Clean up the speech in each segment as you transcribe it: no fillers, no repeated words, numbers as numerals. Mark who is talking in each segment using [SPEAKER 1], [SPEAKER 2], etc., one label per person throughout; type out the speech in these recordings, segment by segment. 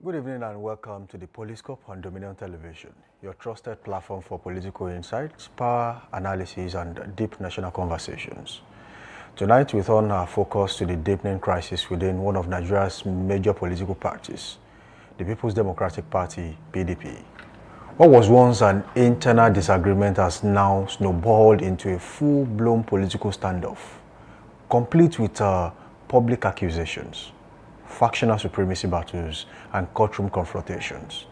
[SPEAKER 1] Good evening and welcome to the Poliscope on Dominion Television, your trusted platform for political insights, power analysis, and deep national conversations. Tonight we turn our focus to the deepening crisis within one of Nigeria's major political parties, the People's Democratic Party, PDP. What was once an internal disagreement has now snowballed into a full-blown political standoff, complete with public accusations, factional supremacy battles, and courtroom confrontations.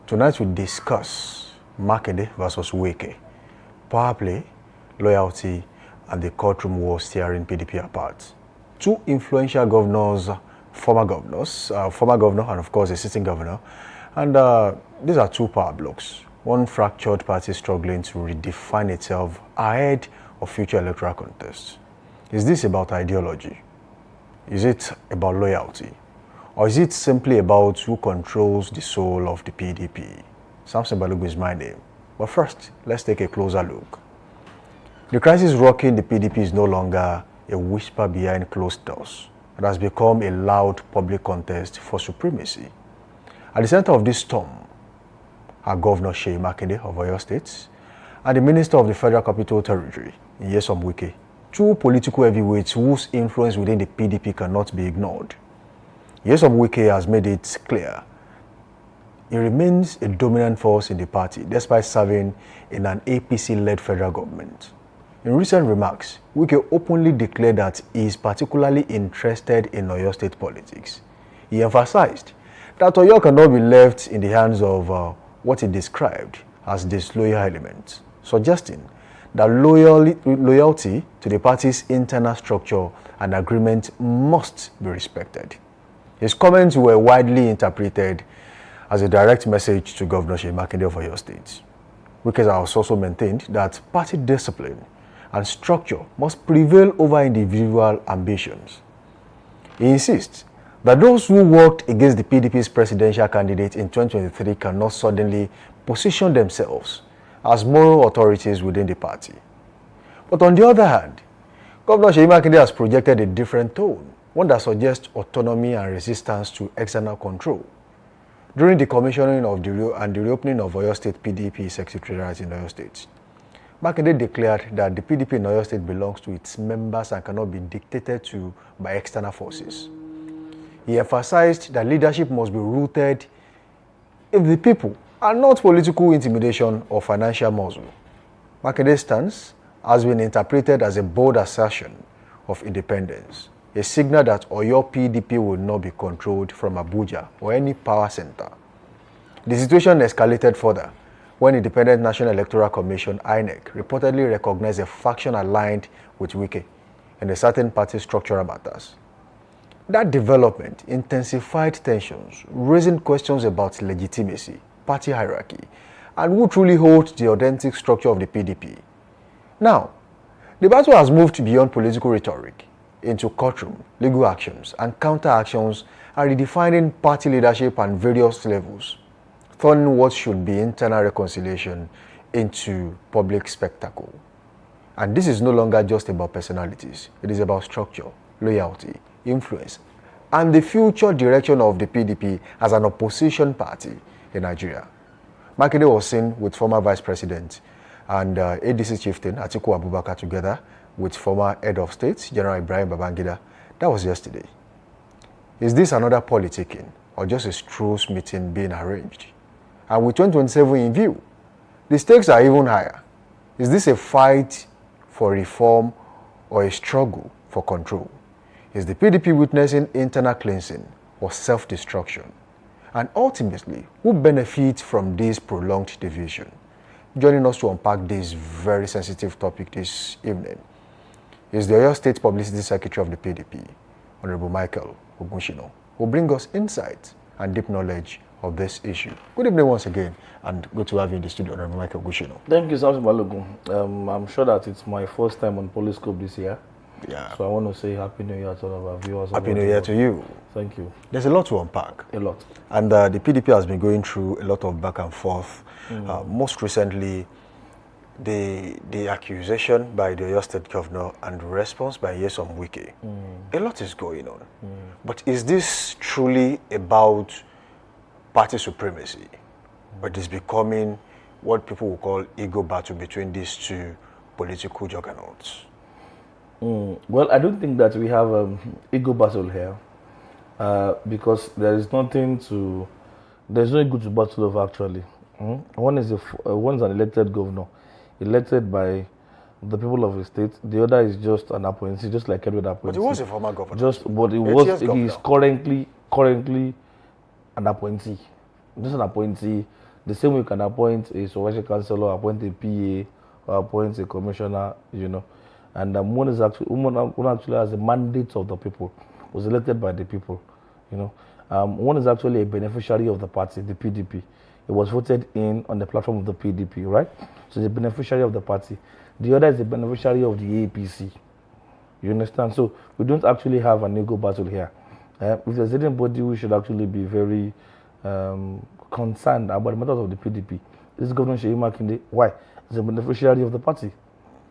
[SPEAKER 1] Tonight we discuss Makinde versus Wike, power play, loyalty, and the courtroom war tearing PDP apart. Two influential governors, former governor and of course a sitting governor, and these are two power blocks. One fractured party struggling to redefine itself ahead of future electoral contests. Is this about ideology? Is it about loyalty? Or is it simply about who controls the soul of the PDP? Samson Balogun is my name. But first, let's take a closer look. The crisis rocking the PDP is no longer a whisper behind closed doors. It has become a loud public contest for supremacy. At the center of this storm are Governor Seyi Makinde of Oyo State and the Minister of the Federal Capital Territory, Nyesom Wike, two political heavyweights whose influence within the PDP cannot be ignored. Nyesom Wike has made it clear he remains a dominant force in the party despite serving in an APC-led federal government. In recent remarks, Wike openly declared that he is particularly interested in Oyo State politics. He emphasized that Oyo cannot be left in the hands of what he described as disloyal elements, suggesting that loyalty to the party's internal structure and agreement must be respected. His comments were widely interpreted as a direct message to Governor Seyi Makinde of Oyo State. Wike has also maintained that party discipline and structure must prevail over individual ambitions. He insists that those who worked against the PDP's presidential candidate in 2023 cannot suddenly position themselves as moral authorities within the party. But on the other hand, Governor Seyi Makinde has projected a different tone, one that suggests autonomy and resistance to external control. During the commissioning of the reopening of Oyo State PDP Secretariat in Oyo State, Makinde declared that the PDP in Oyo State belongs to its members and cannot be dictated to by external forces. He emphasized that leadership must be rooted in the people and not political intimidation or financial muscle. Makinde's stance has been interpreted as a bold assertion of independence, a signal that Oyo PDP will not be controlled from Abuja or any power center. The situation escalated further when Independent National Electoral Commission (INEC) reportedly recognized a faction aligned with Wike in a certain party structural matters. That development intensified tensions, raising questions about legitimacy, party hierarchy, and who truly holds the authentic structure of the PDP. Now, the battle has moved beyond political rhetoric into courtroom, legal actions, and counter-actions, and redefining party leadership at various levels, turning what should be internal reconciliation into public spectacle. And this is no longer just about personalities. It is about structure, loyalty, influence, and the future direction of the PDP as an opposition party in Nigeria. Makinde was seen with former Vice President and ADC chieftain Atiku Abubakar together with former head of state, General Ibrahim Babangida. That was yesterday. Is this another politicking or just a truce meeting being arranged? And with 2027 in view, the stakes are even higher. Is this a fight for reform or a struggle for control? Is the PDP witnessing internal cleansing or self-destruction? And ultimately, who benefits from this prolonged division? Joining us to unpack this very sensitive topic this evening is the Oyo State Publicity Secretary of the PDP, Honorable Michael Ogunshino, who will bring us insight and deep knowledge of this issue. Good evening once again, and good to have you in the studio, Honorable Michael Ogunshino.
[SPEAKER 2] Thank you, Samson Balogun. I'm sure that it's my first time on Poliscope this year.
[SPEAKER 1] Yeah.
[SPEAKER 2] So I want to say Happy New Year to all of our viewers.
[SPEAKER 1] Happy New Year to you.
[SPEAKER 2] Thank you.
[SPEAKER 1] There's a lot to unpack.
[SPEAKER 2] A lot.
[SPEAKER 1] And the PDP has been going through a lot of back and forth. Most recently, the accusation by the Oyo State Governor and the response by Nyesom Wike. A lot is going on. But is this truly about party supremacy, but it's becoming what people will call ego battle between these two political juggernauts?
[SPEAKER 2] Well, I don't think that we have ego battle here because there's no ego to battle over actually. One is one is an elected governor, elected by the people of the state. The other is just an appointee, just like every other appointee.
[SPEAKER 1] But he was a former governor.
[SPEAKER 2] He is currently an appointee. Just an appointee. The same way you can appoint a supervisory councillor, appoint a PA, or appoint a commissioner, And one actually has a mandate of the people, was elected by the people, One is actually a beneficiary of the party, the PDP. It was voted in on the platform of the PDP, right? So the beneficiary of the party. The other is the beneficiary of the APC. You understand? So we don't actually have an ego battle here. If there's anybody who should actually be very concerned about the matters of the PDP, this Governor Seyi Makinde. Why? He's a beneficiary of the party.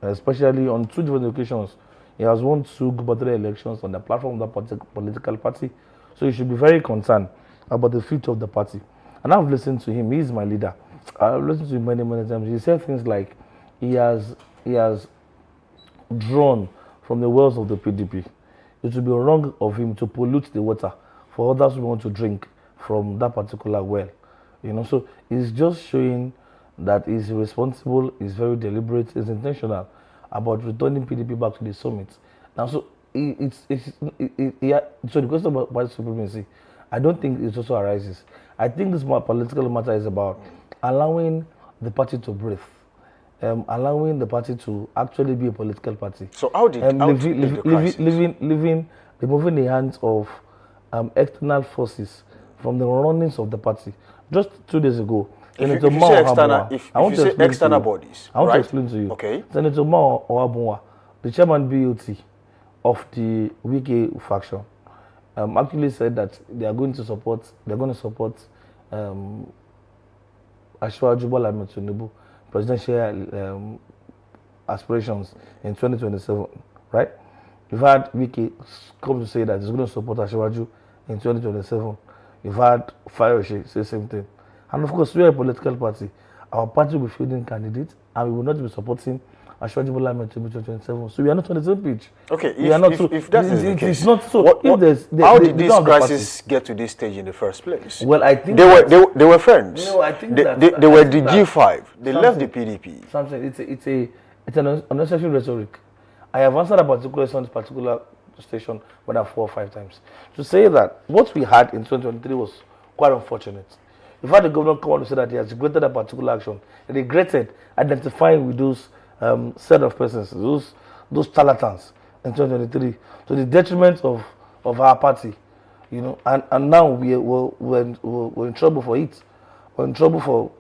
[SPEAKER 2] Especially on 2 different occasions. He has won 2 gubernatorial elections on the platform of the political party. So you should be very concerned about the future of the party. And I've listened to him. He is my leader. I've listened to him many, many times. He said things like he has drawn from the wells of the PDP. It would be wrong of him to pollute the water for others who want to drink from that particular well. So he's just showing that he's responsible, he's very deliberate, he's intentional about returning PDP back to the summit. Now, so so the question about party supremacy, I don't think it also arises. I think this political matter is about allowing the party to breathe, allowing the party to actually be a political party.
[SPEAKER 1] So how did
[SPEAKER 2] removing the hands of external forces from the runnings of the party. Just 2 days ago,
[SPEAKER 1] if you say external bodies,
[SPEAKER 2] I want to explain to you.
[SPEAKER 1] Okay.
[SPEAKER 2] Senator Mao Oabunwa, the chairman BOT of the Wike faction, actually said that they are going to support Asiwaju Bola Ahmed Tinubu presidential aspirations in 2027, right? You've had Wike come to say that he's going to support Asiwaju in 2027. You've had Fayose say the same thing. And of course, we are a political party. Our party will be fielding candidates, and we will not be supporting Asiwaju Bola Ahmed Tinubu 2027. So we are not on the same page.
[SPEAKER 1] Okay,
[SPEAKER 2] if that's the case, it's not so.
[SPEAKER 1] How did this crisis get to this stage in the first place?
[SPEAKER 2] Well, I think
[SPEAKER 1] they were friends.
[SPEAKER 2] I think
[SPEAKER 1] they were the G5. They left the PDP.
[SPEAKER 2] Something. It's an unnecessary rhetoric. I have answered about this particular station more than 4 or 5 times to say that what we had in 2023 was quite unfortunate. In fact, the governor come on to say that he has regretted a particular action. He regretted identifying with those set of persons, those charlatans in 2023, to the detriment of our party, And now we're in trouble for it. We're in trouble for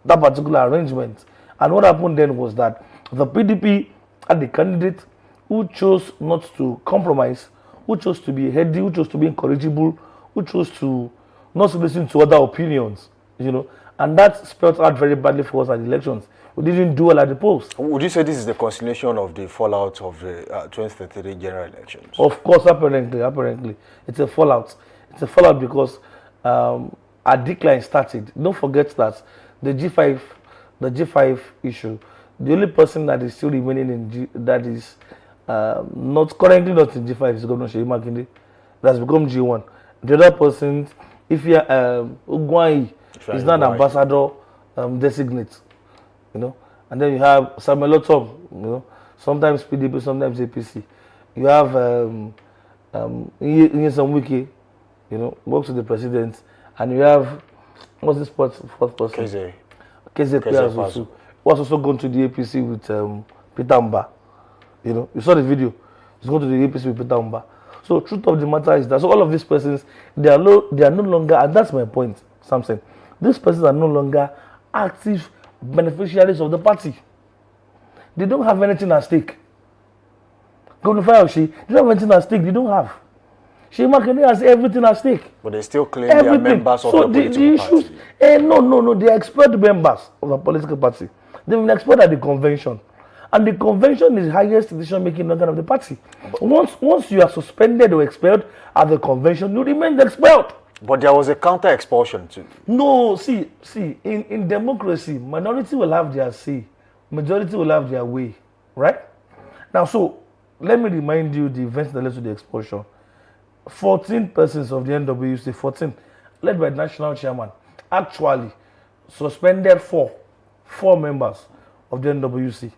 [SPEAKER 2] that particular arrangement. And what happened then was that the PDP had a candidate who chose not to compromise, who chose to be heady, who chose to be incorrigible, who chose to not listen to other opinions, and that spelled out very badly for us at the elections. We didn't do well at the polls.
[SPEAKER 1] Would you say this is the continuation of the fallout of the 2023 general elections?
[SPEAKER 2] Of course, apparently. It's a fallout. It's a fallout because a decline started. Don't forget that the G5 issue, the only person that is still remaining that is currently not in G5 is Governor Seyi Makinde. That's become G1. The other person, if you Ugwai, is not an ambassador designate, and then you have Samuel Otom, sometimes PDP, sometimes APC. You have Nyesom Wike, works with the president, and you have what's this fourth person? Keze also was also going to the APC with Peter Mba. You saw the video. He's going to the APC with Peter Mba. So truth of the matter is that all of these persons, they are no longer, and that's my point, Samson. These persons are no longer active beneficiaries of the party. They don't have anything at stake. Governor Fayose, they don't have anything at stake. They don't have. Seyi Makinde has everything at stake.
[SPEAKER 1] But they still claim they are members of the political party.
[SPEAKER 2] No, they are expelled members of the political party. They've been expelled at the convention. And the convention is the highest decision-making organ of the party. Once you are suspended or expelled at the convention, you remain expelled.
[SPEAKER 1] But there was a counter expulsion too.
[SPEAKER 2] No, see, in democracy, minority will have their say, majority will have their way, right? Now, so let me remind you the events that led to the expulsion. 14 persons of the NWC, 14, led by the national chairman, actually suspended four members of the NWC.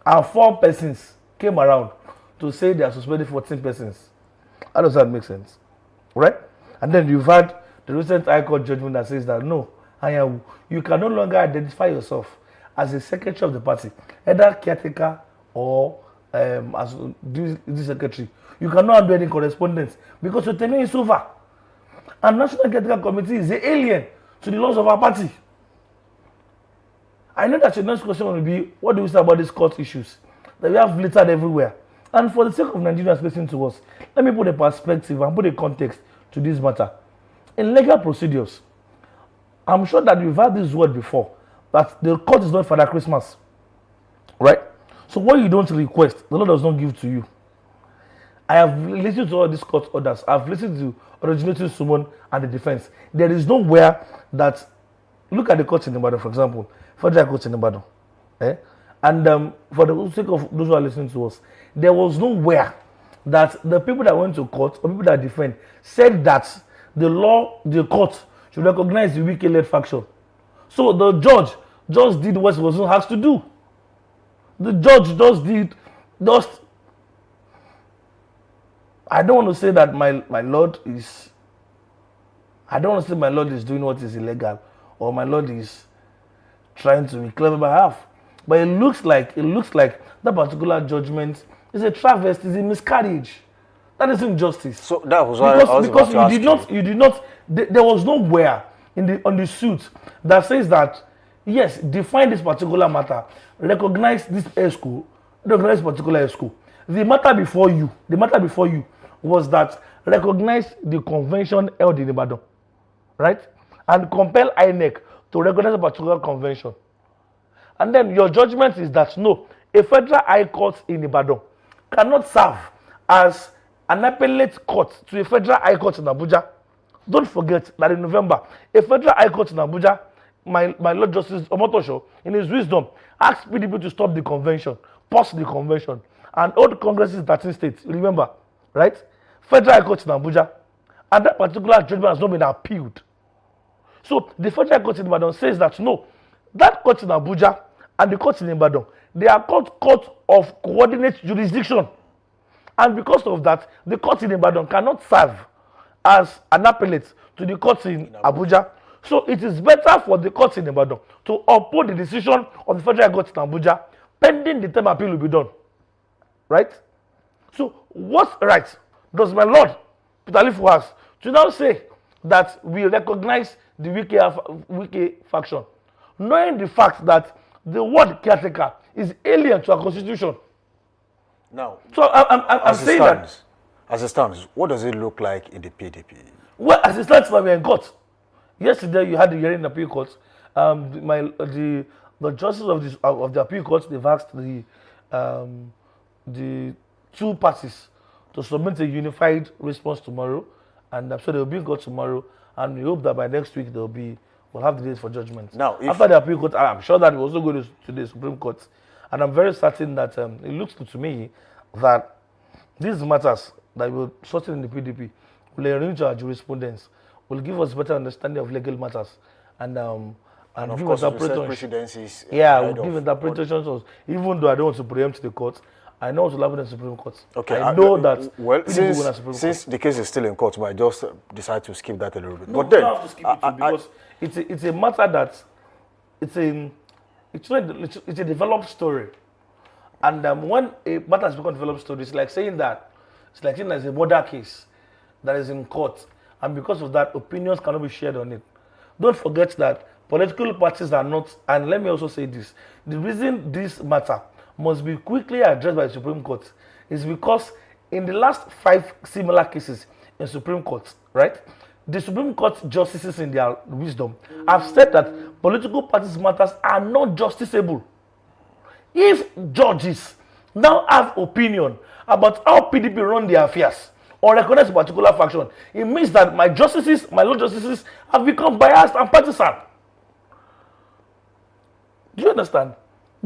[SPEAKER 2] And 4 persons came around to say they are suspending 14 persons. How does that make sense? Right? And then you've had the recent High Court judgment that says that no, you can no longer identify yourself as a secretary of the party, either caretaker or as this secretary. You cannot do any correspondence because your tenure is over. And National Caretaker Committee is the alien to the laws of our party. I know that your next question will be, what do we say about these court issues that we have littered everywhere? And for the sake of Nigerians listening to us, let me put a perspective and put a context to this matter. In legal procedures, I'm sure that you've heard this word before, that the court is not Father Christmas, right? So what you don't request, the Lord does not give to you. I have listened to all these court orders. I've listened to originating summon and the defense. There is nowhere that, look at the court in Ibadan, for example, Federal Court in Ibadan. And for the sake of those who are listening to us, there was nowhere that the people that went to court or people that defend said that the court should recognize the wiki-led faction. So the judge just did what he was asked to do. The judge I don't want to say that my lord is doing what is illegal or my lord is trying to be clever by half. But it looks like that particular judgment is a travesty, is a miscarriage. That isn't justice. So
[SPEAKER 1] that was why because
[SPEAKER 2] you did not. There was nowhere on the suit that says that yes, define this particular matter, recognize this ESCO, recognize particular ESCO. The matter before you was that recognize the convention held in Ibadan, right, and compel INEC to recognize a particular convention. And then your judgment is that no, a federal high court in Ibadan cannot serve as an appellate court to a federal high court in Abuja. Don't forget that in November, a federal high court in Abuja, my Lord Justice Omotosho, in his wisdom, asked PDP to stop the convention, pause the convention, and hold congresses in 13 states. Remember, right? Federal high court in Abuja, and that particular judgment has not been appealed. So the federal high court in Ibadan says that no, that court in Abuja and the court in Ibadan, they are called court of coordinate jurisdiction. And because of that, the court in Ibadan cannot serve as an appellate to the court in Abuja. So it is better for the court in Ibadan to uphold the decision of the federal court in Abuja, pending the time appeal will be done. Right? So what right does my Lord Peter Lifu has to now say that we recognize the wiki faction, knowing the fact that the word caretaker is alien to our constitution?
[SPEAKER 1] Now,
[SPEAKER 2] so I'm saying that
[SPEAKER 1] as it stands, what does it look like in the PDP?
[SPEAKER 2] Well, as it stands, we're in court. Yesterday, you had the hearing in the appeal court. The justices of the appeal court, they've asked the two parties to submit a unified response tomorrow, and I'm sure they'll be in court tomorrow. And we hope that by next week we'll have the dates for judgment. Now, after the appeal court, I'm sure that we'll also go to the Supreme Court, and I'm very certain that it looks to me that these matters that we're sorting in the PDP will enrich our jurisprudence, will give us better understanding of legal matters, and
[SPEAKER 1] of
[SPEAKER 2] give
[SPEAKER 1] course,
[SPEAKER 2] interpretations. Yeah, we'll give interpretations. Even though I don't want to preempt the court, I know what will happen in the Supreme Court. Okay, I know that.
[SPEAKER 1] Well, since the case is still in court, I just decide to skip that a little bit.
[SPEAKER 2] No, but then, you don't have to skip it because it's a matter that it's a developed story, and when a matter has become a developed story, it's like saying there's a murder case that is in court, and because of that, opinions cannot be shared on it. Don't forget that political parties are not, and let me also say this: the reason this matter must be quickly addressed by the Supreme Court is because in the last 5 similar cases in Supreme Court, right, the Supreme Court justices in their wisdom have said that political parties matters are not justiciable. If judges now have opinion about how PDP run their affairs, or recognize a particular faction, it means that my justices, my Lord justices, have become biased and partisan. Do you understand?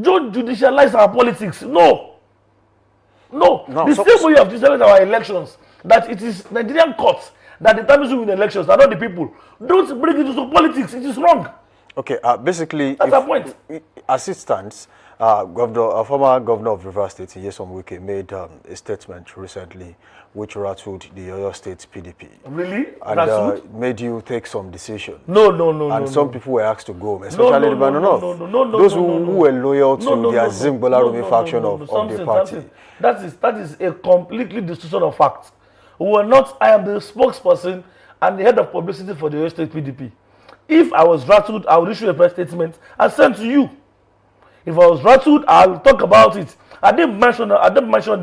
[SPEAKER 2] Don't judicialize our politics. No. The same way you have judicialized our elections, that it is Nigerian courts that determines who win elections, and not the people. Don't bring it into politics. It is wrong.
[SPEAKER 1] Okay, basically,
[SPEAKER 2] that's the point.
[SPEAKER 1] As it stands, former governor of Rivers State, Nyesom Wike, made a statement recently which rattled the Oyo State PDP.
[SPEAKER 2] Really?
[SPEAKER 1] And made you take some decision.
[SPEAKER 2] No.
[SPEAKER 1] And some people were asked to go, especially the Banonof. Those who were loyal to the Azim Bolarumi faction of the party.
[SPEAKER 2] That is a completely distortion of facts. I am the spokesperson and the head of publicity for the Oyo State PDP. If I was rattled, I would issue a press statement and send to you. If I was rattled, I'll talk about it. I didn't mention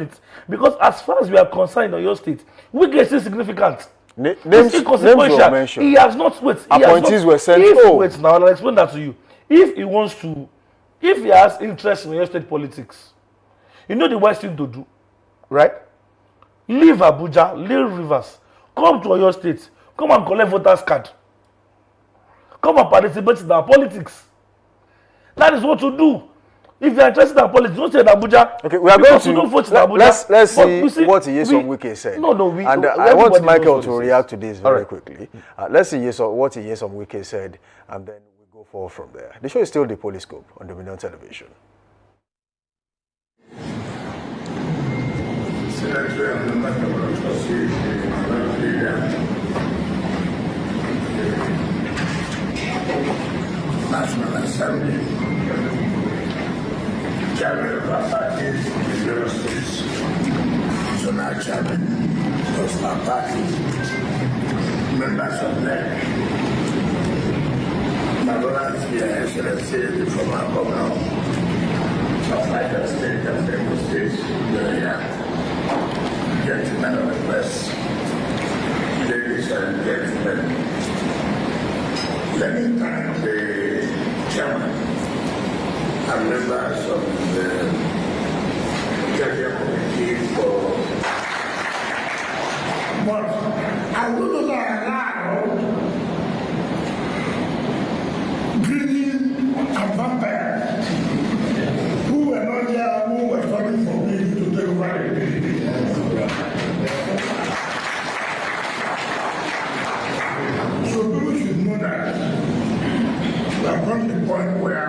[SPEAKER 2] it because as far as we are concerned in Oyo State, Wike is insignificant.
[SPEAKER 1] Names were mentioned.
[SPEAKER 2] He has not wait.
[SPEAKER 1] Appointees were sent.
[SPEAKER 2] Wait, now I'll explain that to you. If he has interest in Oyo State politics, you know the worst thing to do, right? Leave Abuja, leave Rivers, come to Oyo State, come and collect voters' card. Come and participate in our politics. That is what to do. If you are interested in politics, don't stay in Abuja.
[SPEAKER 1] Okay, we are going to
[SPEAKER 2] vote in Abuja.
[SPEAKER 1] Let's see what Nyesom Wike said. And I want Michael to react to this very quickly. Let's see what Nyesom Wike said, and then we go forward from there. The show is still the Poliscope on Dominion Television.
[SPEAKER 3] National Assembly, Chairman of our parties in Lagos State, Zonal Chairman of our party, members of NEC, my brothers here, Excellency, the former governor of Niger State and Lagos State, gentlemen of the press, ladies and gentlemen. Let me thank the chairman and members of the Judicial Committee for. But I will not allow greedy and vampires who were not there, who were coming for me to take over the So people should know that we have come to the point where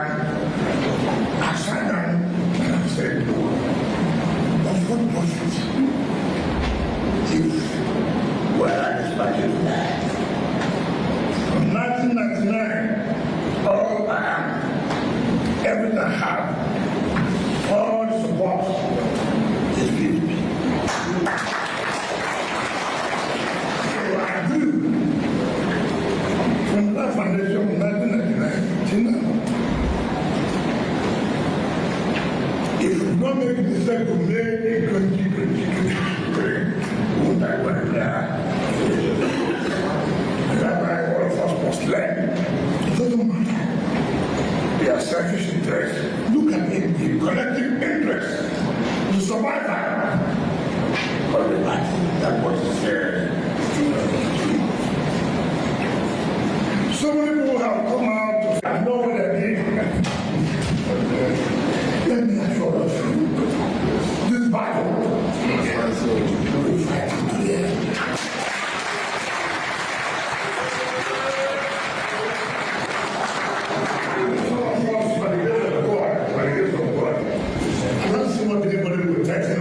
[SPEAKER 3] I sat down and I said, of what profit if we are this party today? From 1999, all I am, everything I have, all the support is PDP. So I do. From that foundation from 1999 till now, if we don't make the mistake to make a 2023, we won't have one there. And that's why all of us must learn. It doesn't matter. They are selfish interests. Look at it, the collective interest, the survival of the party that was so many people have come out to say, I know what I did. Let me assure us, this battle, we fight it together. I don't see what anybody will text us.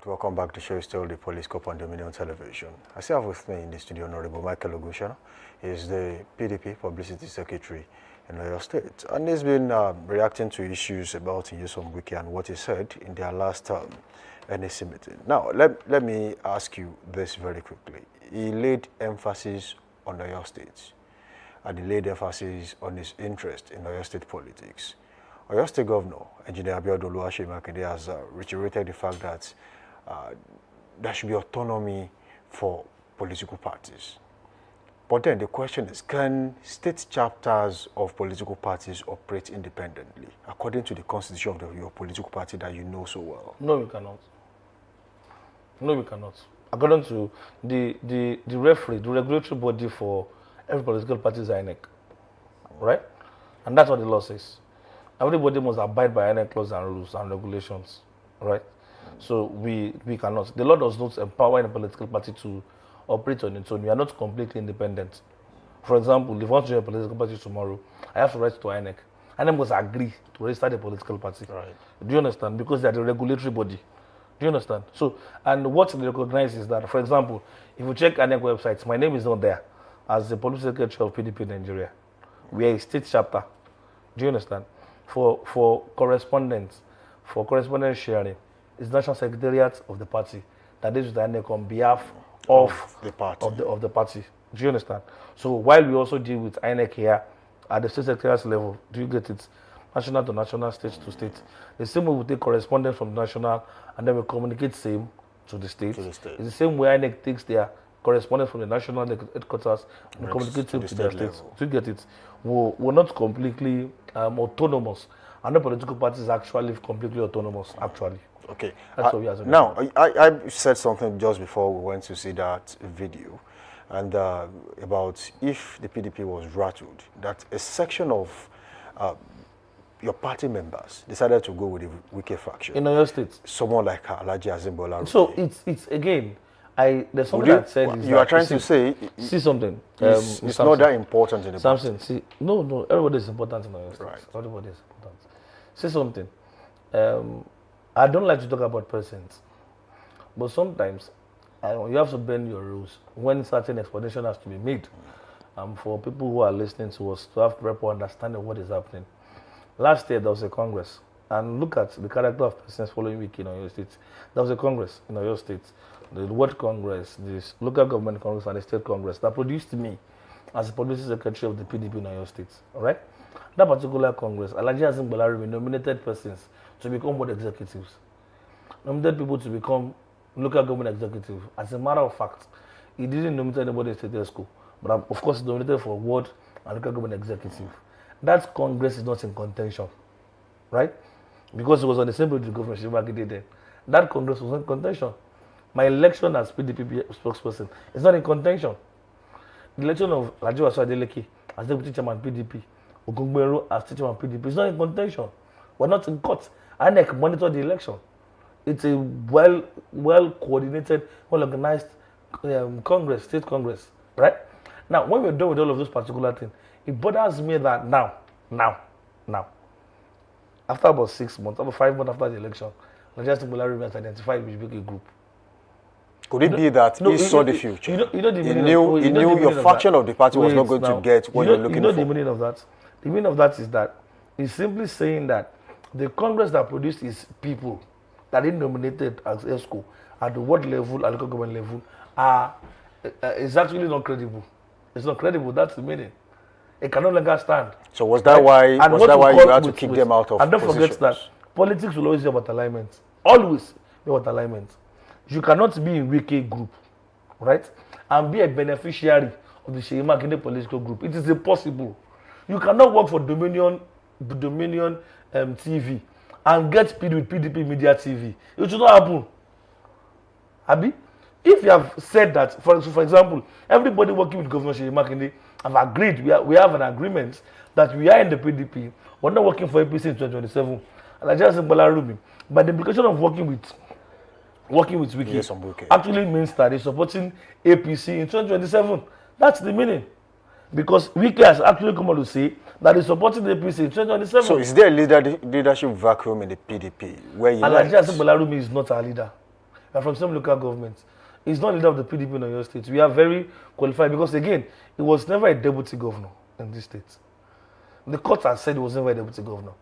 [SPEAKER 1] Welcome back. The show is still the Poliscope on Dominion Television. I still have with me in the studio Honorable Michael Ogunshola. He is the PDP Publicity Secretary in Oyo State. And he's been reacting to issues about Nyesom Wike and what he said in their last NAC meeting. Now, let me ask you this very quickly. He laid emphasis on Oyo State. and he laid emphasis on his interest in Oyo State politics. Oyo State Governor, Engineer Abiodun Oluwaseyi has reiterated the fact that there should be autonomy for political parties. But then the question is, can state chapters of political parties operate independently, according to the constitution of your political party that you know so well?
[SPEAKER 2] No, we cannot. No, we cannot. According to the referee, the regulatory body for every political party is INEC, right? And that's what the law says. Everybody must abide by INEC laws and rules and regulations, right? So we cannot. The law does not empower any political party to operate on its own. We are not completely independent. For example, if I want to join a political party tomorrow, I have to write to INEC. INEC must agree to register the political party.
[SPEAKER 1] Right.
[SPEAKER 2] Do you understand? Because they are the regulatory body. Do you understand? So, and what they recognize is that, for example, if you check INEC websites, my name is not there as the policy secretary of PDP Nigeria. We are a state chapter. Do you understand? For correspondence sharing, it's National Secretariat of the party that deals with INEC on behalf of
[SPEAKER 1] the party.
[SPEAKER 2] Of the party. Do you understand? So while we also deal with INEC here at the state secretariat level, do you get it? National to national, state to state. The same way we take correspondence from the national and then we communicate same to the state. It's the same way INEC takes their correspondence from the national headquarters and communicate to their states. Do you get it? We're not completely autonomous. And the political party is actually completely autonomous, actually.
[SPEAKER 1] Okay.
[SPEAKER 2] That's what we are.
[SPEAKER 1] Now, I said something just before we went to see that video, and about if the PDP was rattled, that a section of your party members decided to go with the Wike faction.
[SPEAKER 2] In Oyo State.
[SPEAKER 1] Someone like Alhaji Azimbola.
[SPEAKER 2] So it's again, there's something that said.
[SPEAKER 1] You are trying to say.
[SPEAKER 2] See something.
[SPEAKER 1] It's not that important in the
[SPEAKER 2] Samson, party. See, no, everybody is important in Oyo State.
[SPEAKER 1] Right.
[SPEAKER 2] Everybody is important. See something. I don't like to talk about persons, but sometimes you have to bend your rules when certain explanation has to be made. For people who are listening to us to have proper understanding of what is happening. Last year there was a Congress, and look at the character of persons following week in Oyo State. There was a Congress in Oyo State, the World Congress, the local government Congress, and the State Congress that produced me as the policy secretary of the PDP in Oyo State. All right, that particular Congress, Alhaji Azimbola nominated persons to become board executives, nominated people to become local government executive. As a matter of fact, he didn't nominate anybody in state school, but of course he nominated for ward and local government executive. That Congress is not in contention, right? Because it was on the same page with the government Shibagide then. That Congress was in contention. My election as PDP spokesperson is not in contention. The election of Rajiv Adeleke as deputy chairman PDP, Ogungbero as state chairman PDP is not in contention. We're not in court. INEC monitor the election. It's a well coordinated, well organized Congress, state Congress, right? Now, when we're done with all of those particular things, it bothers me that now, after about 6 months, about 5 months after the election, Alhaji Azimbola has identified which big group.
[SPEAKER 1] Could it be that he saw the future? He knew your faction of the party was not going to get what you're looking for.
[SPEAKER 2] You know the meaning of that? The meaning of that is that he's simply saying that the Congress that produced his people, that he nominated as ESCO at the world level, at local government level, is actually not credible. It's not credible. That's the meaning. It can no longer stand.
[SPEAKER 1] So was that why you had to kick them out of
[SPEAKER 2] and don't
[SPEAKER 1] positions?
[SPEAKER 2] Forget that politics will always be about alignment. Always be about alignment. You cannot be in Wike group, right? And be a beneficiary of the Seyi Makinde political group. It is impossible. You cannot work for Dominion TV and get paid with PDP Media TV. It should not happen. Abi? If you have said that, for example, everybody working with Governor Seyi Makinde have agreed, we have an agreement that we are in the PDP, we're not working for APC in 2027. And I just say, but the implication of working with Wike actually means that they're supporting APC in 2027. That's the meaning. Because Wike has actually come out to say that he's supporting the APC in 2027.
[SPEAKER 1] So is there a leadership vacuum in the PDP where you
[SPEAKER 2] Alhaji Azimbola is not our leader. We are from some local governments. He's not leader of the PDP in Oyo State. We are very qualified because, again, he was never a deputy governor in this state. The court has said he was never a deputy governor.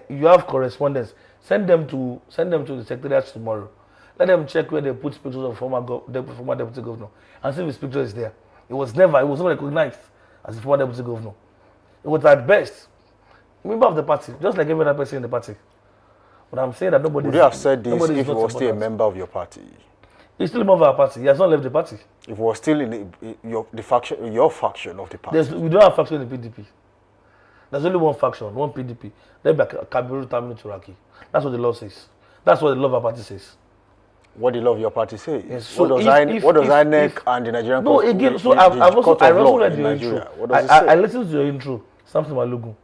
[SPEAKER 2] You have correspondence. Send them to the secretariat tomorrow. Let them check where they put pictures of former deputy governor and see if his picture is there. It was never recognized as a former deputy governor. It was at best a member of the party, just like every other person in the party. But I'm saying that nobody.
[SPEAKER 1] Would you have said this if he was still a member of your party?
[SPEAKER 2] He's still a member of our party. He has not left the party.
[SPEAKER 1] If he was still in your faction of the party?
[SPEAKER 2] We don't have faction in the PDP. There's only one faction, one PDP. Then by Kabiru Tamil Turaki. That's what the law says. That's what the law of our party says.
[SPEAKER 1] What the law of your party says?
[SPEAKER 2] Yes. So
[SPEAKER 1] what does INEC and the Nigerian
[SPEAKER 2] No, again, so I've also read your intro. I listened to your intro, Samson Malugu.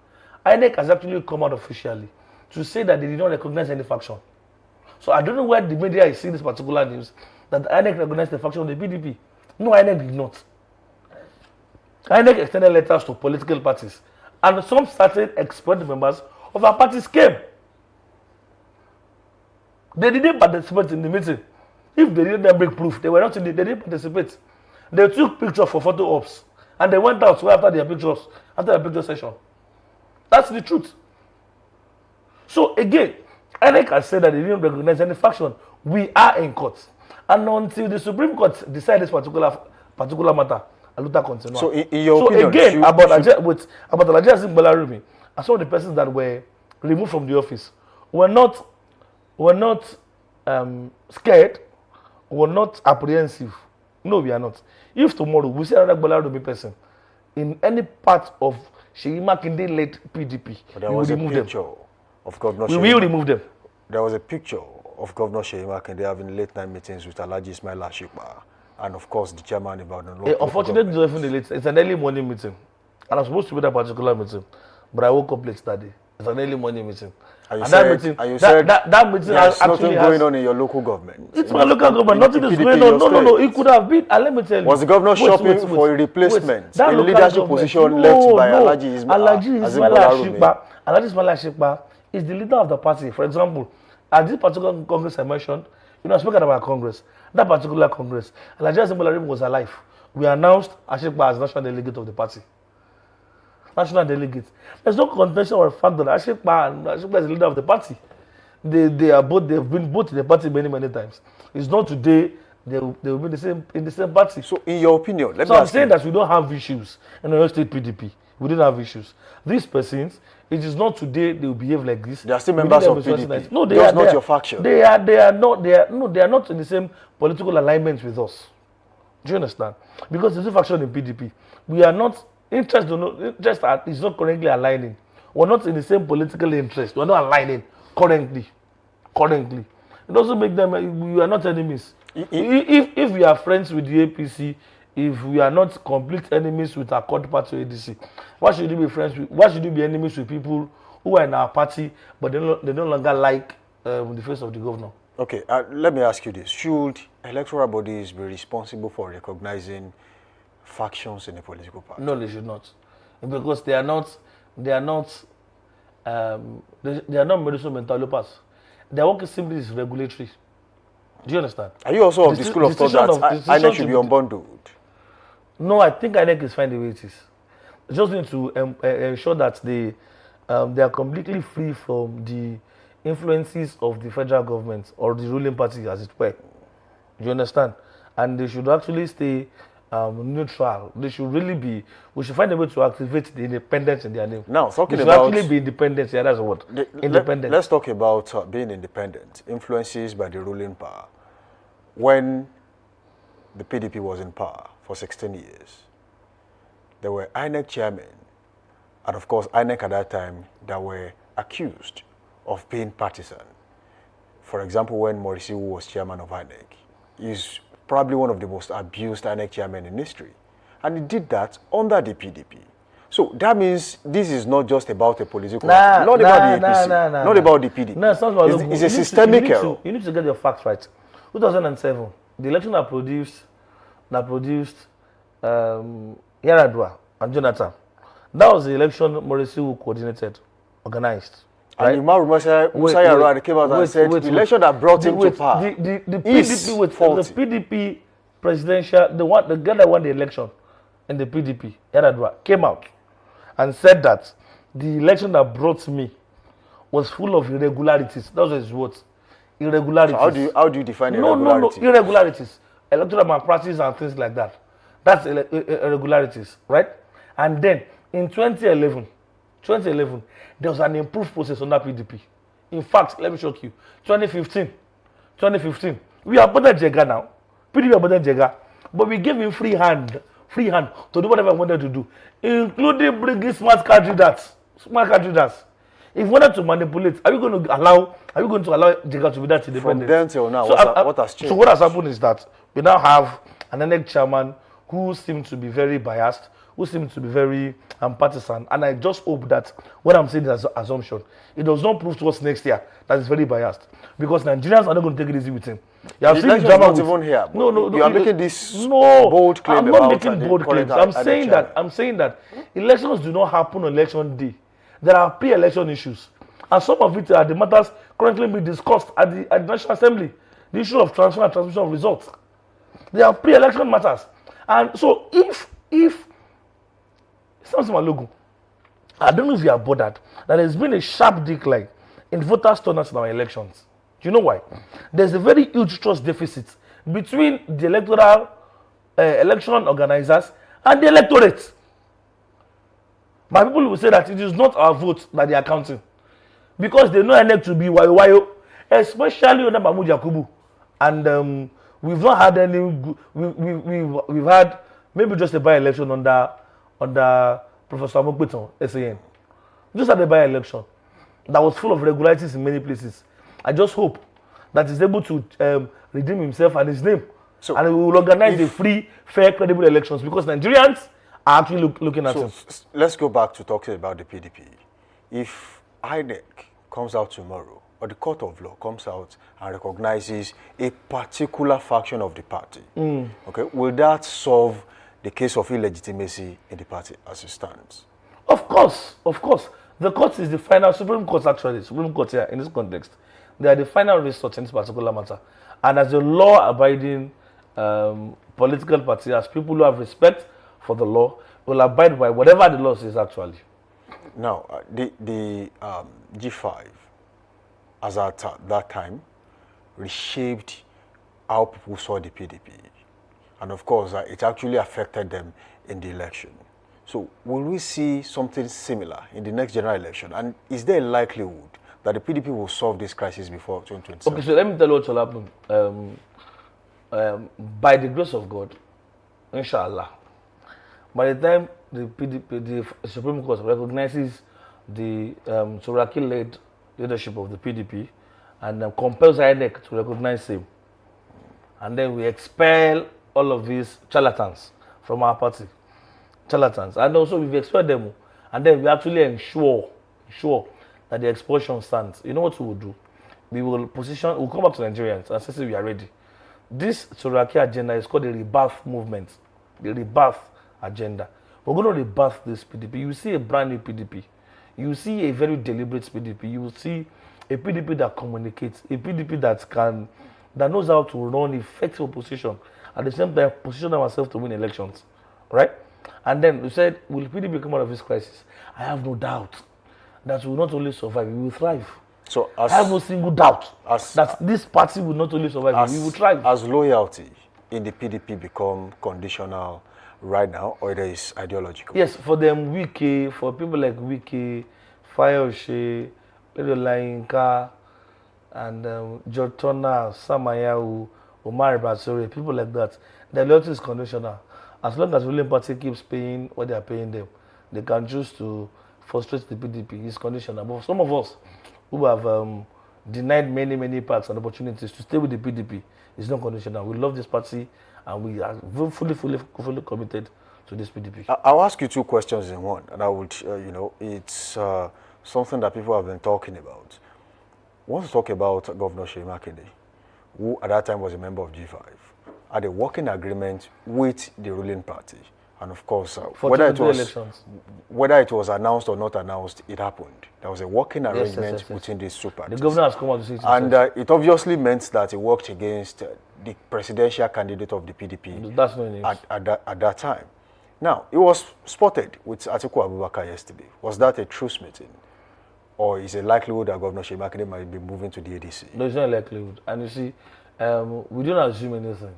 [SPEAKER 2] INEC has actually come out officially to say that they did not recognize any faction. So I don't know where the media is seeing this particular news, that INEC recognized the faction of the PDP. No, INEC did not. INEC extended letters to political parties, and some certain expert members of our parties came. They didn't participate in the meeting. If they didn't bring proof, they were not in the, they didn't participate. They took pictures for photo ops, and they went out after their picture session. That's the truth. So again, INEC has said that they didn't recognize any faction. We are in court, and until the Supreme Court decides this particular matter, Aluta continue.
[SPEAKER 1] So in your opinion,
[SPEAKER 2] again, about Alhaji Azeem Bolarumi, and some of the persons that were removed from the office were not scared, were not apprehensive. No, we are not. If tomorrow we see another Bolarumi person in any part of Seyi Makinde led PDP, we will remove them.
[SPEAKER 1] Of Governor
[SPEAKER 2] we will remove them.
[SPEAKER 1] There was a picture of Governor Seyi Makinde having late-night meetings with Alhaji Ismail Ashikpa, and of course the chairman about the
[SPEAKER 2] unfortunately, it's an early morning meeting, and I'm supposed to be that particular meeting, but I woke up late that day. It's an early morning meeting.
[SPEAKER 1] And that meeting there's nothing going on in your local government.
[SPEAKER 2] It's my local government. Nothing is going on. No. It could have been. And let me tell you.
[SPEAKER 1] Was the governor shopping for a replacement in leadership position left by Alhaji Ismail Ashikpa?
[SPEAKER 2] Alhaji Ismail Ashikpa is the leader of the party. For example, at this particular Congress I mentioned, I spoke about Congress. That particular Congress, Alhaji Ismail Ashikpa was alive. We announced Ashikpa as national delegate of the party. National delegate. There's no contention or fact that Ashikpa is the leader of the party. They've been both in the party many times. It's not today they will be in the same party.
[SPEAKER 1] So in your opinion,
[SPEAKER 2] I'm saying that we don't have issues in the state PDP. We didn't have issues. These persons, it is not today they will behave like this.
[SPEAKER 1] They are still members of PDP.
[SPEAKER 2] No,
[SPEAKER 1] they are not your faction.
[SPEAKER 2] They are not in the same political alignment with us. Do you understand? Because there's a faction in PDP. We are not interest is not currently aligning. We're not in the same political interest. We're not aligning currently. It doesn't make them. We are not enemies. If we are friends with the APC, if we are not complete enemies with our court party ADC, why should you be friends with? Why should you be enemies with people who are in our party but they no longer like the face of the governor?
[SPEAKER 1] Okay, let me ask you this: should electoral bodies be responsible for recognizing factions in a political party?
[SPEAKER 2] No, they should not, because they are not medicinal mental. Their work is simply regulatory. Do you understand?
[SPEAKER 1] Are you also of the school of thought that INEC should be unbundled?
[SPEAKER 2] No, I think INEC is fine the way it is. They just need to ensure that they are completely free from the influences of the federal government or the ruling party, as it were. Do you understand? And they should actually stay neutral. They should really be. We should find a way to activate the independence in their name.
[SPEAKER 1] Now, talking
[SPEAKER 2] about
[SPEAKER 1] actually
[SPEAKER 2] be independent. Yeah, that's the word. Independent.
[SPEAKER 1] Let's talk about being independent. Influences by the ruling power. When the PDP was in power for 16 years, there were INEC chairmen, and of course INEC at that time, that were accused of being partisan. For example, when Morisi was chairman of INEC, he's probably one of the most abused INEC chairmen in history. And he did that under the PDP. So that means this is not just about a political party, not about the APC, not about the PDP.
[SPEAKER 2] No, it's not about
[SPEAKER 1] it's a systemic error.
[SPEAKER 2] You need to get your facts right. 2007, the election that produced Yaradua and Jonathan, that was the election Morisi coordinated, organized.
[SPEAKER 1] Right? And Umaru Musa Yar'Adua came out and said the election that brought him to power
[SPEAKER 2] the PDP presidential, the guy that won the election in the PDP, Yaradua, came out and said that the election that brought me was full of irregularities. That was his words. Irregularities.
[SPEAKER 1] So how do you define irregularities?
[SPEAKER 2] No, irregularities. Electoral malpractice and things like that. That's irregularities, right? And then in 2011, there was an improved process under PDP. In fact, let me shock you. 2015, we appointed Jega now. PDP appointed Jega, but we gave him free hand to do whatever he wanted to do, including bringing smart card readers. If we wanted to manipulate, are we going to allow Jega to be that independent?
[SPEAKER 1] From then till now, what has changed?
[SPEAKER 2] So what has happened is that we now have an NEC chairman who seems to be very biased, who seems to be very partisan, and I just hope that what I'm saying is assumption. It does not prove to us next year that it's very biased, because Nigerians are not going to take it easy with him. You have seen the drama
[SPEAKER 1] not even here.
[SPEAKER 2] No.
[SPEAKER 1] You are making this bold claim.
[SPEAKER 2] I'm not making bold claims. I'm saying that elections do not happen on election day. There are pre-election issues, and some of it are the matters currently being discussed at the National Assembly. The issue of transfer and transmission of results. They are pre-election matters, and so if something logo, I don't know if you are bothered that there's been a sharp decline in voters' turnout in our elections. Do you know why? There's a very huge trust deficit between the electoral election organizers and the electorate. My people will say that it is not our vote that they are counting, because they know NEC to be wayo, especially under Mahmoud Yakubu, and we've not had any. We've had maybe just a by-election under Professor Amokbeton, SAN. Just had a by-election that was full of irregularities in many places. I just hope that he's able to redeem himself and his name, and we will organize a free, fair, credible elections, because Nigerians are actually looking at him.
[SPEAKER 1] Let's go back to talking about the PDP. If INEC comes out tomorrow, or the court of law comes out and recognizes a particular faction of the party, okay, will that solve the case of illegitimacy in the party as it stands?
[SPEAKER 2] Of course. The court is the final, Supreme Court actually, Supreme Court here in this context. They are the final resort in this particular matter. And as a law-abiding political party, as people who have respect for the law, will abide by whatever the law says actually.
[SPEAKER 1] Now, the G5, as at that time, reshaped how people saw the PDP. And of course, it actually affected them in the election. So will we see something similar in the next general election? And is there a likelihood that the PDP will solve this crisis before 2027?
[SPEAKER 2] Okay, so let me tell you what will happen. By the grace of God, inshallah, by the time the Supreme Court recognizes the Suraki-led leadership of the PDP and compels INEC to recognize him, and then we expel all of these charlatans from our party, and also we've expelled them, and then we actually ensure that the expulsion stands. You know what we will do? We'll come back to Nigerians and say we are ready. This Suraki agenda is called the rebirth movement, the rebirth agenda. We're going to rebirth this PDP. You see a brand new PDP. You see a very deliberate PDP. You will see a PDP that communicates, a PDP that knows how to run effective opposition, at the same time position ourselves to win elections, right? And then we said, will PDP come out of this crisis? I have no doubt that we will not only survive, we will thrive.
[SPEAKER 1] So
[SPEAKER 2] I have no single doubt that this party will not only survive, we will thrive.
[SPEAKER 1] Has loyalty in the PDP become conditional right now, or it is ideological?
[SPEAKER 2] Yes, for them, Wike, for people like Wike, Fayoshe, Pedro Lainka, and Jotona, Samayahu, Omar Basore, people like that, their loyalty is conditional. As long as the ruling party keeps paying what they are paying them, they can choose to frustrate the PDP. It's conditional. But some of us who have denied many parts and opportunities to stay with the PDP, it's not conditional. We love this party and we are fully committed to this PDP.
[SPEAKER 1] I'll ask you two questions in one, and I would, it's something that people have been talking about. I want to talk about Governor Seyi Makinde, who at that time was a member of G5, had a working agreement with the ruling party. And of course, whether it was announced or not announced, it happened. There was a working arrangement between these two parties.
[SPEAKER 2] The governor has come out to say it.
[SPEAKER 1] And it obviously meant that he worked against the presidential candidate of the PDP.
[SPEAKER 2] That's no news.
[SPEAKER 1] At that time. Now, it was spotted with Atiku Abubakar yesterday. Was that a truce meeting? Or is it likelihood that Governor Seyi Makinde might be moving to the ADC?
[SPEAKER 2] No, it's not a likelihood. And you see, we don't assume anything.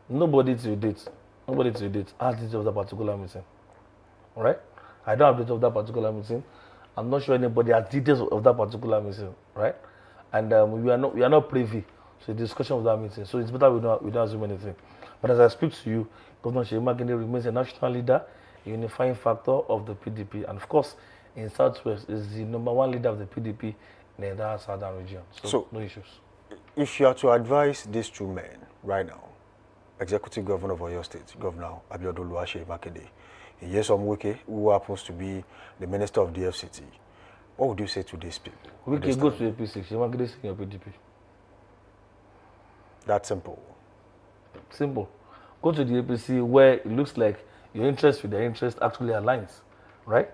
[SPEAKER 2] Nobody to date has details of that particular meeting. all right? I don't have details of that particular meeting. I'm not sure anybody has details of that particular meeting, right? And we are not privy to the discussion of that meeting. So it's better we don't assume anything. But as I speak to you, Governor Seyi Makinde remains a national leader, a unifying factor of the PDP, and of course, in Southwest is the #1 leader of the PDP in the entire southern region. So no issues.
[SPEAKER 1] If you are to advise these two men right now, Executive Governor of Oyo State, Governor Abiodun Seyi Makinde, Nyesom Wike, who happens to be the Minister of the FCT, what would you say to these people?
[SPEAKER 2] Wike goes to APC, Seyi Makinde is in your PDP.
[SPEAKER 1] That's simple.
[SPEAKER 2] Simple. Go to the APC where it looks like your interest with their interest actually aligns, right?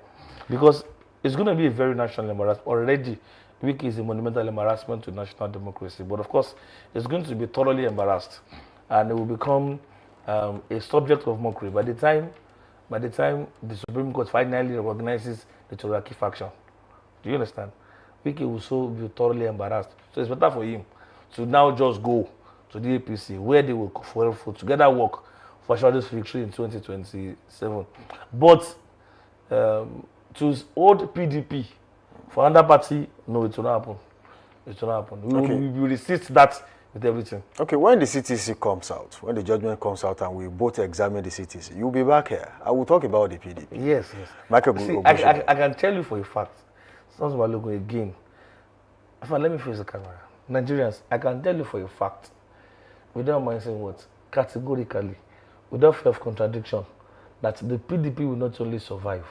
[SPEAKER 2] Because it's going to be a very national embarrassment. Already, Wike is a monumental embarrassment to national democracy. But of course, it's going to be thoroughly embarrassed. And it will become a subject of mockery by the time the Supreme Court finally recognizes the Turaki faction. Do you understand? Wike will so be thoroughly embarrassed. So it's better for him to now just go to the APC where they will together work for sure this victory in 2027. But to hold PDP for another party, no, it will not happen. It will not happen. We will resist that with everything.
[SPEAKER 1] Okay, when the CTC comes out, when the judgment comes out and we both examine the CTC, you'll be back here. I will talk about the PDP.
[SPEAKER 2] Yes.
[SPEAKER 1] Michael,
[SPEAKER 2] see, I can tell you for a fact, sounds my logo again. Let me face the camera. Nigerians, I can tell you for a fact, without mind saying what, categorically, without fear of contradiction, that the PDP will not only survive,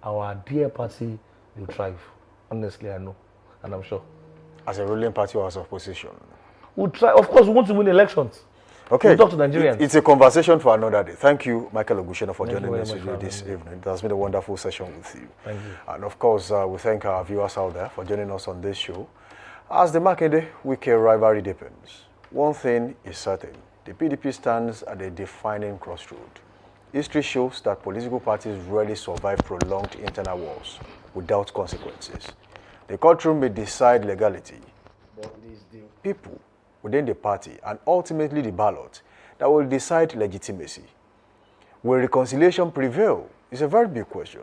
[SPEAKER 2] our dear party will thrive. Honestly, I know, and I'm sure.
[SPEAKER 1] As a ruling party or as opposition?
[SPEAKER 2] We'll try. Of course, we want to win elections.
[SPEAKER 1] Okay.
[SPEAKER 2] We'll talk to Nigerians.
[SPEAKER 1] It's a conversation for another day. Thank you, Michael Ogushena, for
[SPEAKER 2] Thank
[SPEAKER 1] joining
[SPEAKER 2] you
[SPEAKER 1] us
[SPEAKER 2] very much
[SPEAKER 1] this evening. It has been a wonderful session with you.
[SPEAKER 2] Thank you.
[SPEAKER 1] And of course, we thank our viewers out there for joining us on this show. As the Makinde-Wike rivalry deepens, one thing is certain. The PDP stands at a defining crossroad. History shows that political parties rarely survive prolonged internal wars without consequences. The courtroom may decide legality, but it is the people within the party and ultimately the ballot that will decide legitimacy. Will reconciliation prevail? It's a very big question.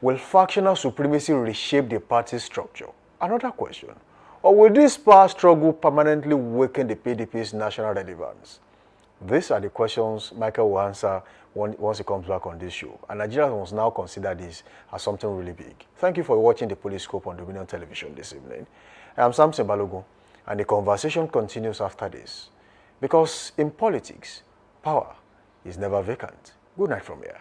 [SPEAKER 1] Will factional supremacy reshape the party's structure? Another question. Or will this power struggle permanently weaken the PDP's national relevance? These are the questions Michael will answer once he comes back on this show. And Nigerians must now consider this as something really big. Thank you for watching the Poliscope on Dominion Television this evening. I am Samson Balogun, and the conversation continues after this. Because in politics, power is never vacant. Good night from here.